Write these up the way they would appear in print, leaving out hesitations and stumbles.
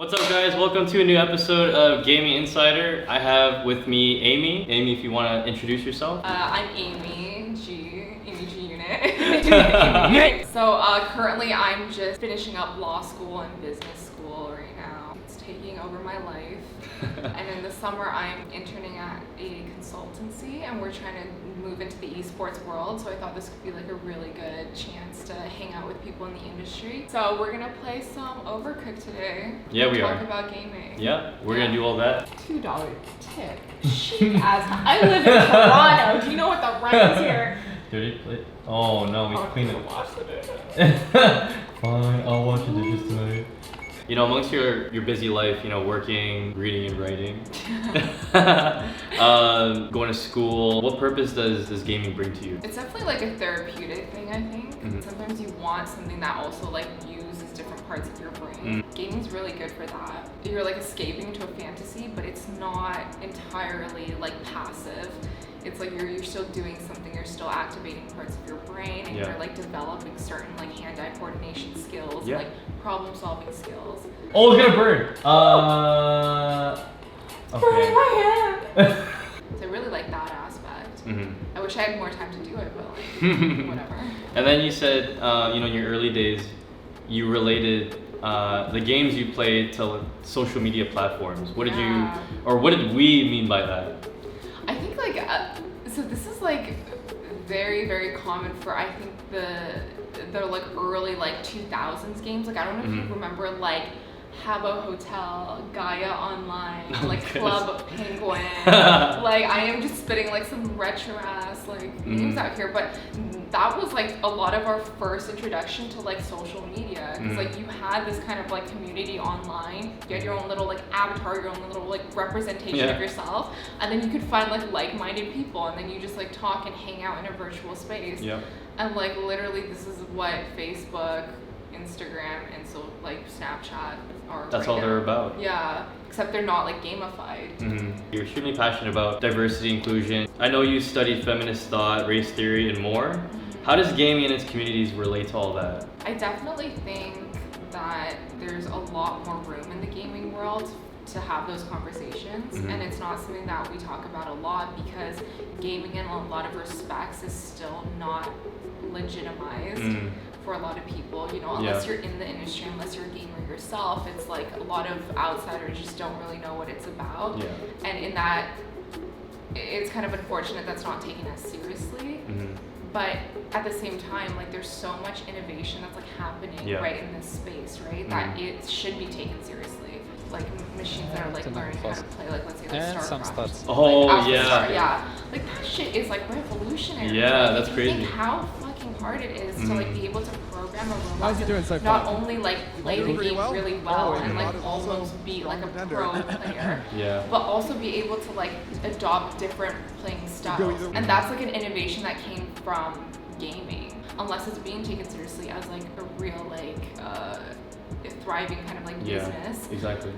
What's up, guys? Welcome to a new episode of Gaming Insider. I have with me Amy. Amy, if you want to introduce yourself. I'm Amygeunit. So currently I'm just finishing up law school and business school right now. It's taking over my life. And in the summer I'm interning at a consultancy and we're trying to move into the esports world. So I thought this could be like a really good chance to hang out with people in the industry. So we're gonna play some Overcooked today. Yeah, we are. Talk about gaming. Yeah, we're gonna do all that. $2 tip. Cheap as I live in Toronto. Do you know what the rent is here? Dirty plate. Oh no, we clean it. Wash the dishes. Fine, I'll wash the dishes tonight. You know, amongst your busy life, you know, working, reading and writing, going to school, what purpose does gaming bring to you? It's definitely like a therapeutic thing, I think. Mm-hmm. Sometimes you want something that also like uses different parts of your brain. Gaming's really good for that. You're like escaping into a fantasy, but it's not entirely like passive. It's like you're still doing something, you're still activating parts of your brain and you're like developing certain like hand-eye coordination skills, like problem solving skills. Oh, it's gonna burn! Burning my hand! So I really like that aspect. Mm-hmm. I wish I had more time to do it, but like, whatever. And then you said, you know, in your early days, you related the games you played to social media platforms. What did you, or what did we mean by that? I think like, so this is like very, very common for I think the like early like 2000s games. Like I don't know if you remember like Habbo Hotel, Gaia Online, like Club Penguin. Like I am just spitting like some retro ass like names out here, but that was like a lot of our first introduction to like social media. Cause like you had this kind of like community online. You had your own little like avatar, your own little like representation of yourself, and then you could find like-minded people, and then you just like talk and hang out in a virtual space. And like literally, this is what Facebook, Instagram, and so like Snapchat are. That's all they're about. Yeah, except they're not like gamified. You're extremely passionate about diversity, inclusion. I know you studied feminist thought, race theory, and more. How does gaming and its communities relate to all that? I definitely think that there's a lot more room in the gaming world to have those conversations, and it's not something that we talk about a lot because gaming in a lot of respects is still not legitimized for a lot of people, you know, unless you're in the industry, unless you're a gamer yourself. It's like a lot of outsiders just don't really know what it's about, and in that it's kind of unfortunate that's not taken as seriously. But at the same time, like there's so much innovation that's like happening right in this space, right? That it should be taken seriously. Like machines that are like learning how to play, like let's say like StarCraft. Oh like, yeah. Like that shit is like revolutionary. Yeah, like, that's crazy. Think how fucking hard it is to like be able to program a robot. How's he doing so not far? only like play the game really well and like almost be like a pro player, but also be able to like adopt different playing styles. And that's like an innovation that came from gaming, unless it's being taken seriously as like a real like thriving kind of like business. Exactly.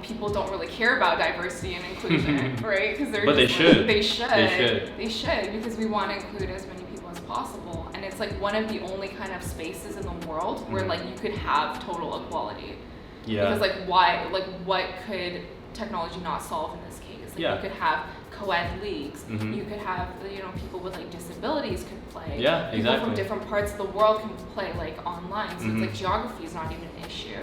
People don't really care about diversity and inclusion, right? Because they're but just they should. They should because we want to include as many people as possible, and it's like one of the only kind of spaces in the world where like you could have total equality. Because like why? Like what could technology not solve in this case? Like you could have co-ed leagues. You could have people with like disabilities could play. People from different parts of the world can play like online. So it's like geography is not even an issue.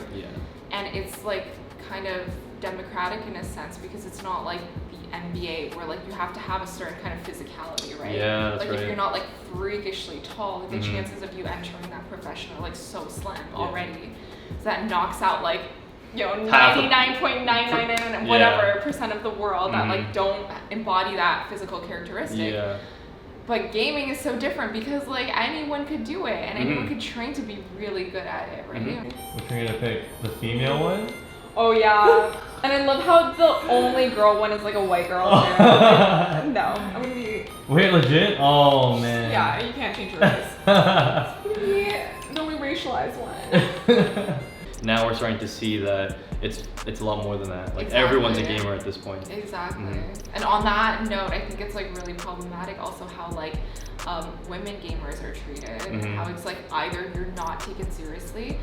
And it's like kind of democratic in a sense because it's not like the NBA where like you have to have a certain kind of physicality, right? That's like if you're not like freakishly tall, like the chances of you entering that profession are like so slim already. So that knocks out like 99.99 whatever percent of the world that like don't embody that physical characteristic. But gaming is so different because like anyone could do it and anyone could train to be really good at it, right? Which are you gonna pick? The female one? Oh yeah. And I love how the only girl one is like a white girl too. No, I'm gonna be. Wait, legit? Oh man. Yeah, you can't change your race. It's gonna be the only racialized one. Now we're starting to see that it's a lot more than that. Like everyone's a gamer at this point. Exactly. And on that note, I think it's like really problematic also how like women gamers are treated and how it's like either you're not taken seriously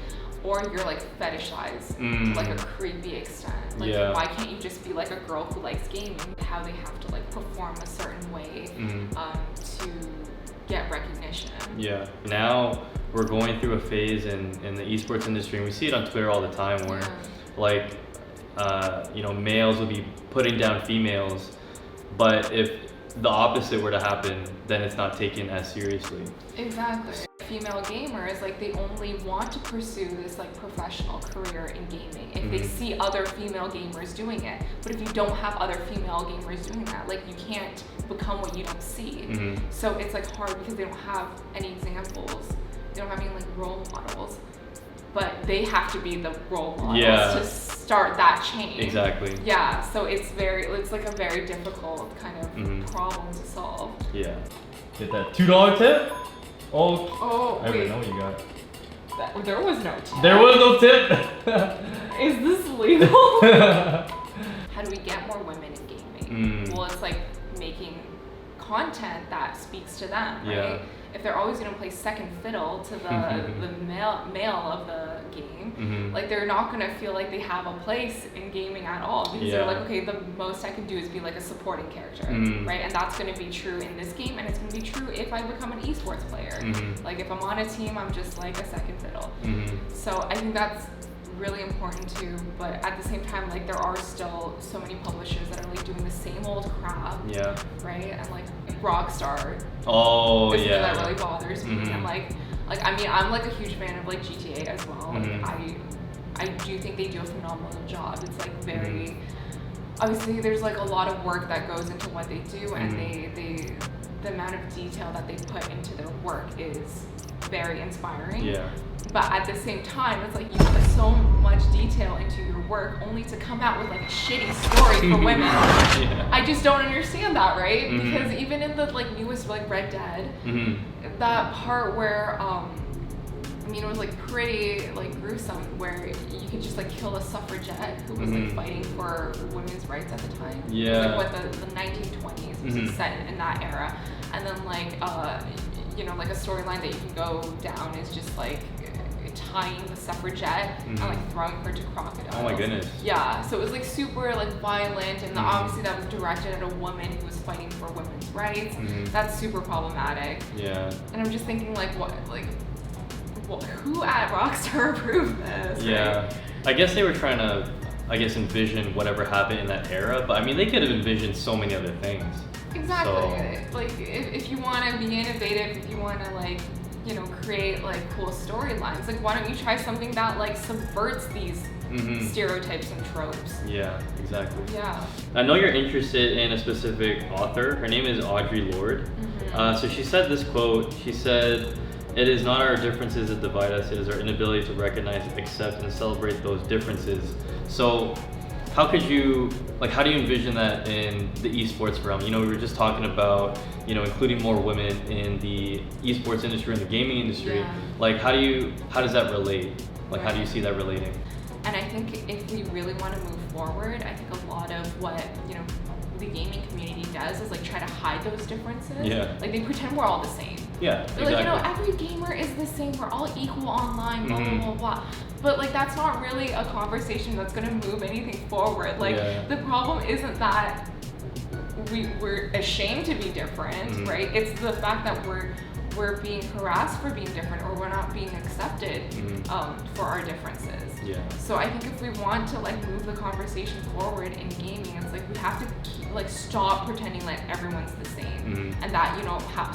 or you're like fetishized to like a creepy extent. Like why can't you just be like a girl who likes gaming? How they have to like perform a certain way to get recognition. Yeah. Now we're going through a phase in the esports industry, and we see it on Twitter all the time where like males will be putting down females, but if the opposite were to happen, then it's not taken as seriously. Exactly. Female gamers, like they only want to pursue this like professional career in gaming if they see other female gamers doing it. But if you don't have other female gamers doing that, like you can't become what you don't see. So it's like hard because they don't have any examples. They don't have any like role models. But they have to be the role models to start that change. Exactly. Yeah, so it's like a very difficult kind of problem to solve. Yeah. Get that $2 tip? Oh, I don't know what you got. There was no tip. There was no tip. Is this legal? How do we get more women in gaming? Well, it's like making content that speaks to them, right? Yeah. If they're always going to play second fiddle to the male of the game, like they're not going to feel like they have a place in gaming at all, because they're like, okay, the most I can do is be like a supporting character, right? And that's going to be true in this game, and it's going to be true if I become an esports player. Like if I'm on a team, I'm just like a second fiddle. So I think that's really important too, but at the same time, like there are still so many publishers that are like doing the same old crap, right? And like Rockstar is something that really bothers me. And like I mean, I'm like a huge fan of like GTA as well. Like I do think they do a phenomenal job. It's like very obviously there's like a lot of work that goes into what they do, and they the amount of detail that they put into their work is very inspiring. But at the same time, it's like you put so much detail into your work only to come out with like a shitty story for women. I just don't understand that, right? Because even in the like newest like Red Dead, that part where I mean it was like pretty like gruesome, where you could just like kill a suffragette who was like fighting for women's rights at the time. It was like what the 1920s, which is set in that era. And then like like a storyline that you can go down is just like tying the suffragette and like throwing her to crocodiles. Oh my goodness. Yeah, so it was like super like violent, and obviously that was directed at a woman who was fighting for women's rights. That's super problematic. And I'm just thinking like who at Rockstar approved this? Right? I guess they were trying to envision whatever happened in that era, but I mean they could have envisioned so many other things. Exactly. So, like if you want to be innovative, if you want to like create like cool storylines, like why don't you try something that like subverts these stereotypes and tropes? Yeah, exactly. Yeah. I know you're interested in a specific author. Her name is Audre Lorde. So she said this quote. She said, "It is not our differences that divide us. It is our inability to recognize, accept, and celebrate those differences." So how do you envision that in the esports realm? We were just talking about, including more women in the esports industry and the gaming industry. Like, how does that relate? Like, how do you see that relating? And I think if we really want to move forward, I think a lot of what, the gaming community does is like try to hide those differences. Like they pretend we're all the same. They're like, every gamer is the same, we're all equal online, blah, blah, blah, blah. But like that's not really a conversation that's gonna move anything forward. Like the problem isn't that we're ashamed to be different, right? It's the fact that we're being harassed for being different, or we're not being accepted for our differences. So I think if we want to like move the conversation forward in gaming, it's like we have to stop pretending like everyone's the same, and that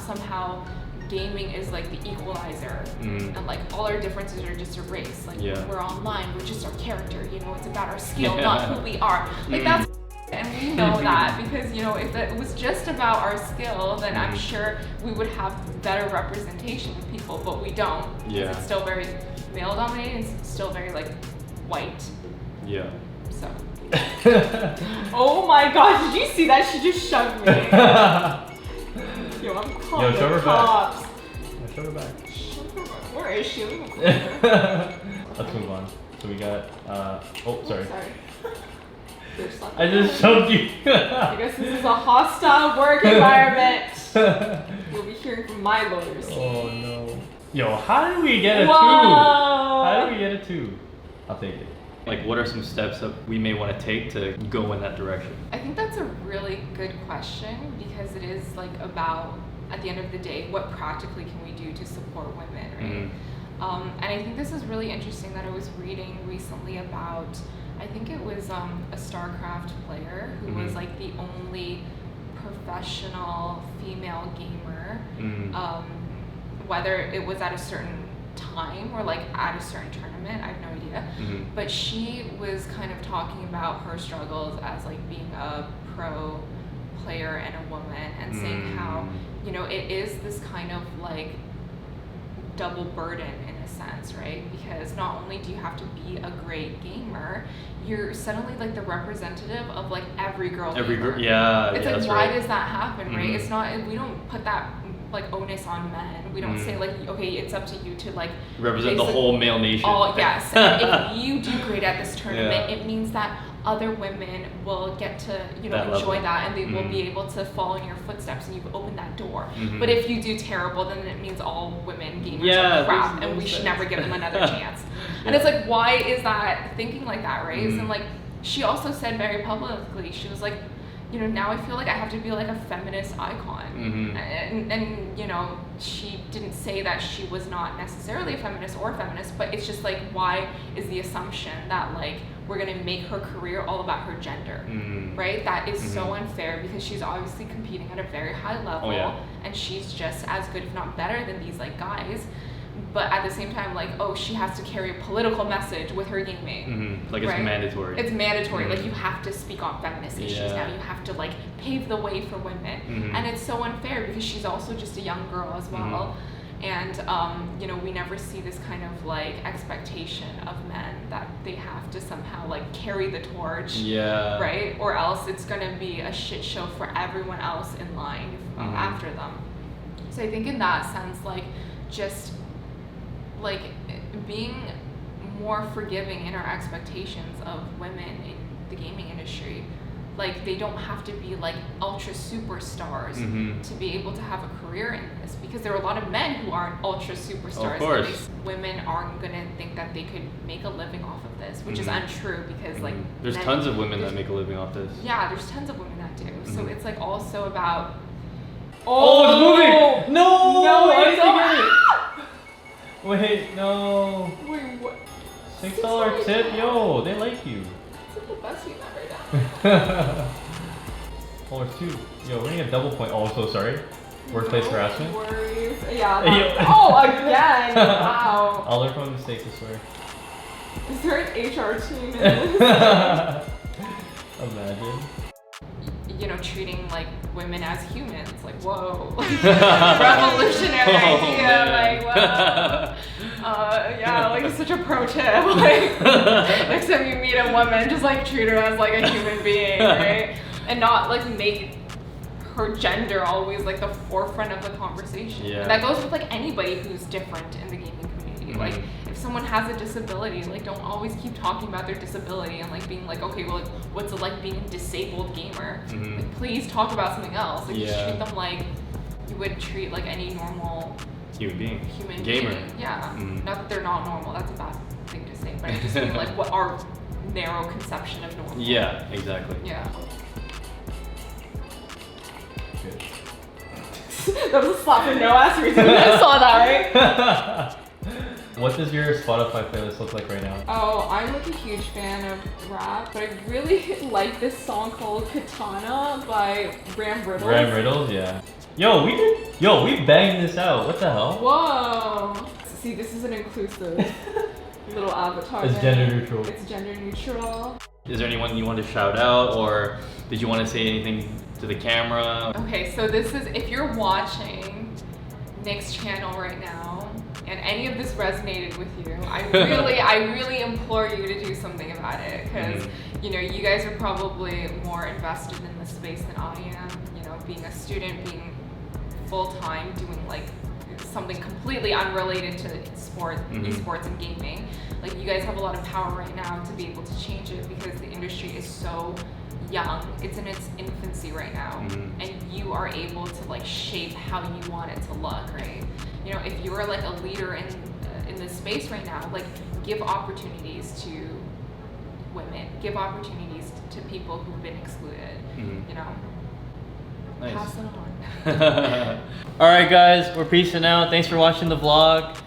somehow gaming is like the equalizer, and like all our differences are just erased. Like we're online, we're just our character. It's about our skill, not who we are. Like that's. And we know that because, if it was just about our skill, then I'm sure we would have better representation of people, but we don't. It's still very male dominated, it's still very like white. So. Oh my god, did you see that? She just shoved me. Yo, I'm calling the cops. Show her back. Where is she? Let's move on. So we got, sorry. I just showed you. I guess this is a hostile work environment. You'll be hearing from my lawyers. Oh no. Yo, how did we get a 2? Whoa. How did we get a 2? I'll take it. Like, what are some steps that we may want to take to go in that direction? I think that's a really good question because it is like about, at the end of the day, what practically can we do to support women, right? And I think this is really interesting that I was reading recently about, I think it was a StarCraft player who was like the only professional female gamer, whether it was at a certain time or like at a certain tournament, I have no idea. But she was kind of talking about her struggles as like being a pro player and a woman, and saying how, you know, it is this kind of like double burden in a sense, right? Because not only do you have to be a great gamer, you're suddenly like the representative of like every girl. Every gamer. girl, yeah. It's yeah, like, why right. does that happen, right? It's not, we don't put that like onus on men. We don't say like, okay, it's up to you to like represent the whole male nation. Oh yes, and if you do great at this tournament, it means that other women will get to, you know, enjoy that, and they will be able to follow in your footsteps, and you've opened that door. But if you do terrible, then it means all women gamers are crap, and we should never give them another chance. And it's like, why is that thinking like that, right? And like, she also said very publicly, she was like, you know, now I feel like I have to be like a feminist icon. And you know, she didn't say that she was not necessarily a feminist or a feminist, but it's just like, why is the assumption that like we're gonna make her career all about her gender, right? That is so unfair, because she's obviously competing at a very high level, and she's just as good, if not better, than these like guys. But at the same time, like, oh, she has to carry a political message with her gaming. Like, it's mandatory. It's mandatory. Like, you have to speak on feminist issues now. You have to, like, pave the way for women. And it's so unfair because she's also just a young girl as well. And, you know, we never see this kind of, like, expectation of men that they have to somehow, like, carry the torch. Right? Or else it's going to be a shit show for everyone else in line after them. So I think in that sense, like, just like being more forgiving in our expectations of women in the gaming industry. Like, they don't have to be like ultra superstars to be able to have a career in this, because there are a lot of men who aren't ultra superstars. Of course. Women aren't gonna think that they could make a living off of this, which is untrue, because like there's tons of women that make a living off this. Yeah, there's tons of women that do. So it's like also about Oh, it's moving! No! I didn't don't. get it! Wait, no. Wait, what? $6 tip? Yo, they like you. It's like the best we've ever done. Oh, it's 2. Yo, we're gonna get double point. Oh, I'm so sorry. Workplace harassment? No worries. Yeah. Oh, again. Wow. I'll learn from mistakes, I swear. Is there an HR team in this? Imagine. You know, treating like women as humans, like, whoa, revolutionary idea, like, wow. Yeah, like, it's such a pro tip. Like, next time you meet a woman, just like treat her as like a human being, right? And not like make her gender always like the forefront of the conversation. And that goes with like anybody who's different in the gaming community. Like, if someone has a disability, like, don't always keep talking about their disability and like being like, okay, well, what's it like being a disabled gamer? Like, please talk about something else. Like, just treat them like you would treat like any normal human being. Gamer. Yeah. Not that they're not normal. That's a bad thing to say. But I just mean like what our narrow conception of normal. Yeah, exactly. Yeah. That was a slap for no ass reason. I saw that, right? What does your Spotify playlist look like right now? Oh, I'm like a huge fan of rap, but I really like this song called Katana by Ram Riddles. Ram Riddles, yeah. Yo, we banged this out. What the hell? Whoa. See, this is an inclusive little avatar. It's gender neutral. It's gender neutral. Is there anyone you want to shout out, or did you want to say anything to the camera? Okay, so this is, if you're watching Nick's channel right now, and any of this resonated with you, I really implore you to do something about it, because you know, you guys are probably more invested in this space than I am. You know, being a student, being full-time, doing like something completely unrelated to sport, esports and gaming. Like, you guys have a lot of power right now to be able to change it, because the industry is so young. It's in its infancy right now, and you are able to like shape how you want it to look, right? You know, if you're like a leader in this space right now, like give opportunities to women, give opportunities to people who've been excluded. You know, Nice. pass it on. Alright guys, we're peacing out. Thanks for watching the vlog.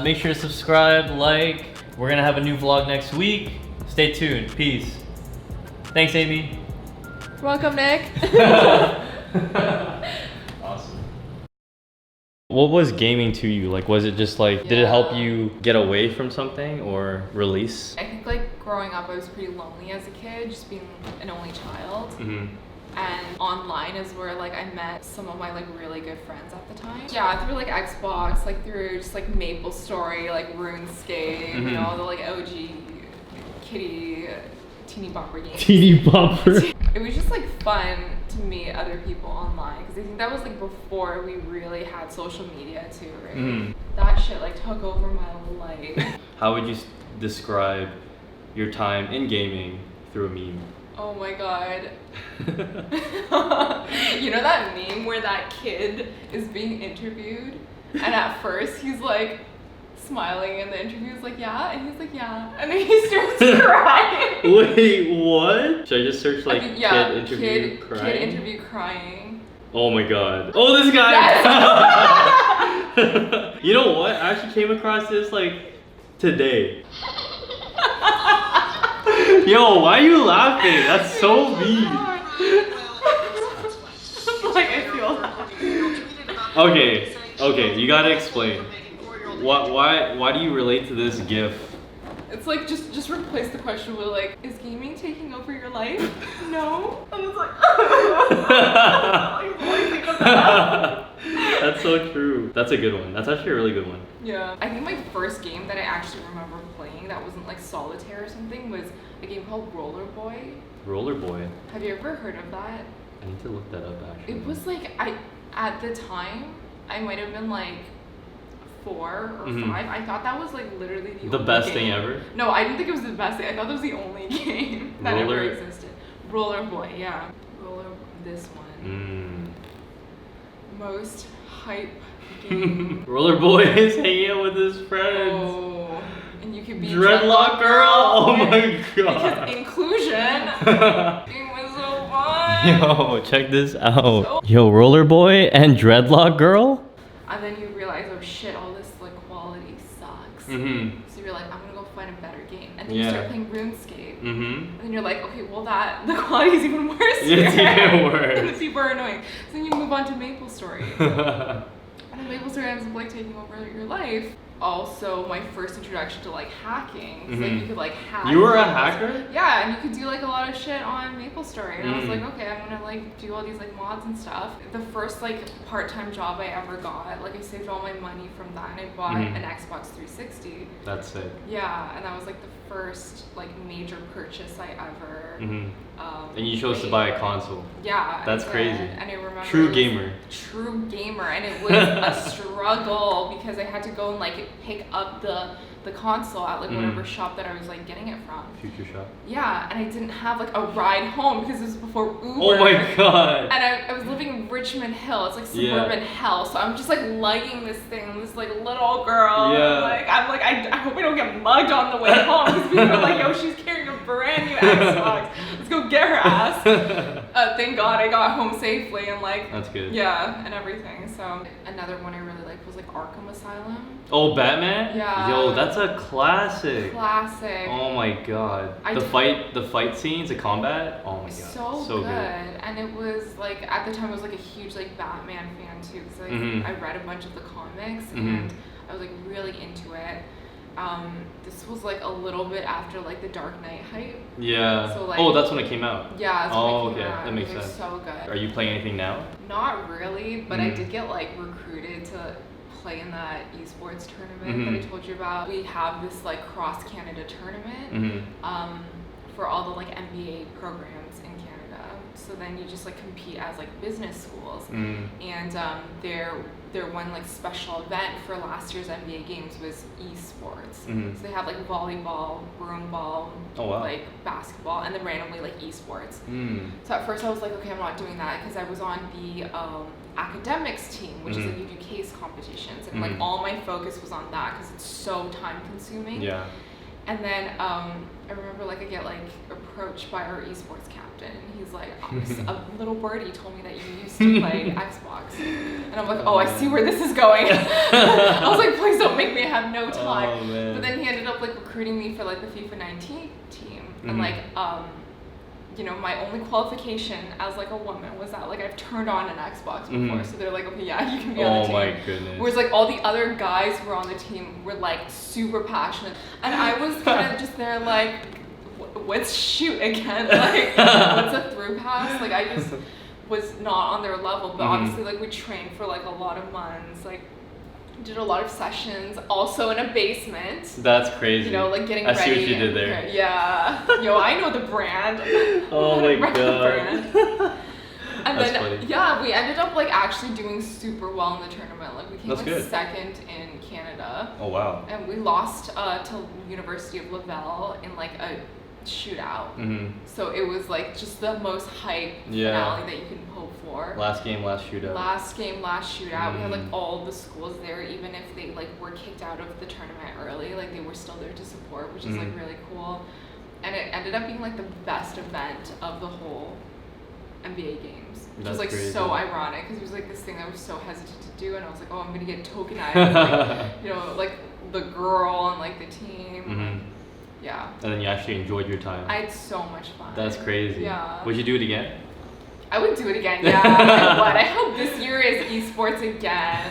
Make sure to subscribe, like. We're gonna have a new vlog next week. Stay tuned. Peace. Thanks, Amy. Welcome, Nick. Awesome. What was gaming to you? Like, was it just like, did it help you get away from something or release? I think like growing up, I was pretty lonely as a kid, just being an only child. And online is where like I met some of my like really good friends at the time. Yeah, through like Xbox, like through just like MapleStory, like Runescape, you know, the like OG kitty teeny bopper games. Teeny bopper. It was just like fun to meet other people online because I think that was like before we really had social media too, right? That shit like took over my life. How would you describe your time in gaming through a meme? Oh my god. You know that meme where that kid is being interviewed and at first he's like smiling and the interview's like, yeah, and he's like, yeah, and then he starts crying. Wait, what? Should I just search like kid interview crying? Oh my god. Oh, this guy! Yes. You know what? I actually came across this like today. Yo, why are you laughing? That's so mean. Like I feel that. Okay, you gotta explain. Why do you relate to this GIF? It's like just replace the question with like, is gaming taking over your life? No. And it's like, like what do you think of that? That's so true. That's a good one. That's actually a really good one. Yeah. I think my first game that I actually remember playing that wasn't like solitaire or something was a game called Roller Boy. Roller Boy. Have you ever heard of that? I need to look that up actually. It was like at the time I might have been like 4 or 5. I thought that was like literally the only best game. thing ever? No, I didn't think it was the best thing. I thought it was the only game that ever existed. Roller Boy, yeah. This one. Most hype game. Roller Boy is hanging out with his friends. Oh, and you could be Dreadlock girl. Oh my god. Because inclusion. It was so fun. Yo, check this out. Yo, Roller Boy and Dreadlock girl. And then you realize, oh shit, all this like quality sucks. So you're like, I'm gonna go find a better game. And then you start playing RuneScape. And then you're like, okay, well the quality is even worse here. It's even worse. And the people are annoying. So then you move on to MapleStory. And then MapleStory ends up like taking over your life. Also, my first introduction to like hacking. So like you could like hack. You were a hacker? Yeah, and you could do like a lot of shit on MapleStory. And I was like, okay, I'm gonna like do all these like mods and stuff. The first like part-time job I ever got, like I saved all my money from that and I bought an Xbox 360. That's sick. Yeah, and that was like the first like major purchase I ever and you chose to buy a console. Yeah. That's crazy. And I remember True gamer. True gamer, and it was a struggle because I had to go and like pick up the console at like whatever shop that I was like getting it from. Future shop. Yeah, and I didn't have like a ride home because it was before Uber. Oh my god. And I was living in Richmond Hill. It's like suburban hell. So I'm just like lugging this thing, this like little girl. Yeah. And, like I'm like I hope I don't get mugged on the way home because people are like, yo, she's carrying a brand new Xbox. Let's go get her ass. Thank God I got home safely and like. That's good. Yeah, and everything. So another one I really liked was like Arkham Asylum. Oh, Batman? Yeah. Yo, that's a classic. Classic. Oh my god. The fight scenes, the combat. Oh my god. So good. And it was like at the time I was like a huge like Batman fan too because like, I read a bunch of the comics and I was like really into it. This was like a little bit after like the Dark Knight hype. Yeah. So, like, oh, that's when it came out. Yeah. That's when it came out. That makes sense. So good. Are you playing anything now? Not really, but I did get like recruited to play in that esports tournament that I told you about. We have this like cross Canada tournament for all the like MBA programs in Canada. So then you just like compete as like business schools, and their one like special event for last year's NBA games was esports. So they have like volleyball, broomball, like basketball, and then randomly like esports. So at first I was like, okay, I'm not doing that because I was on the academics team, which is like you do case competitions, and like all my focus was on that because it's so time consuming. Yeah. And then I remember like I get like approached by our esports captain, and he's like, a little birdie told me that you used to play Xbox, and I'm like, oh, I see where this is going. I was like, please don't make me have no time. Oh, man. But then he ended up like recruiting me for like the FIFA 19 team, and like you know, my only qualification as like a woman was that like I've turned on an Xbox before, so they're like, okay, yeah, you can be on the team. Oh my goodness. Whereas like all the other guys who were on the team were like super passionate, and I was kind of just there like, what's shoot again? Like, what's a through pass? Like I just was not on their level, but obviously like we trained for like a lot of months, like did a lot of sessions, also in a basement. That's crazy. You know, like getting I ready. see what you did there. Yeah. Yo, I know the brand. Oh my Remember the brand. god. And That's then funny. yeah, we ended up like actually doing super well in the tournament. Like we came That's like good. second in Canada. Oh wow. And we lost to University of Laval in like a shootout. So it was like just the most hype finale that you can hope for. Last game, last shootout. Last game, last shootout. We had like all the schools there, even if they like were kicked out of the tournament early, like they were still there to support, which is like really cool. And it ended up being like the best event of the whole NBA games, which was like crazy. so ironic because it was like this thing I was so hesitant to do, and I was like, oh, I'm gonna get tokenized, like, you know, like the girl and like the team. Yeah. And then you actually enjoyed your time. I had so much fun. That's crazy. Yeah. Would you do it again? I would do it again, yeah. I would. I hope this year is esports again.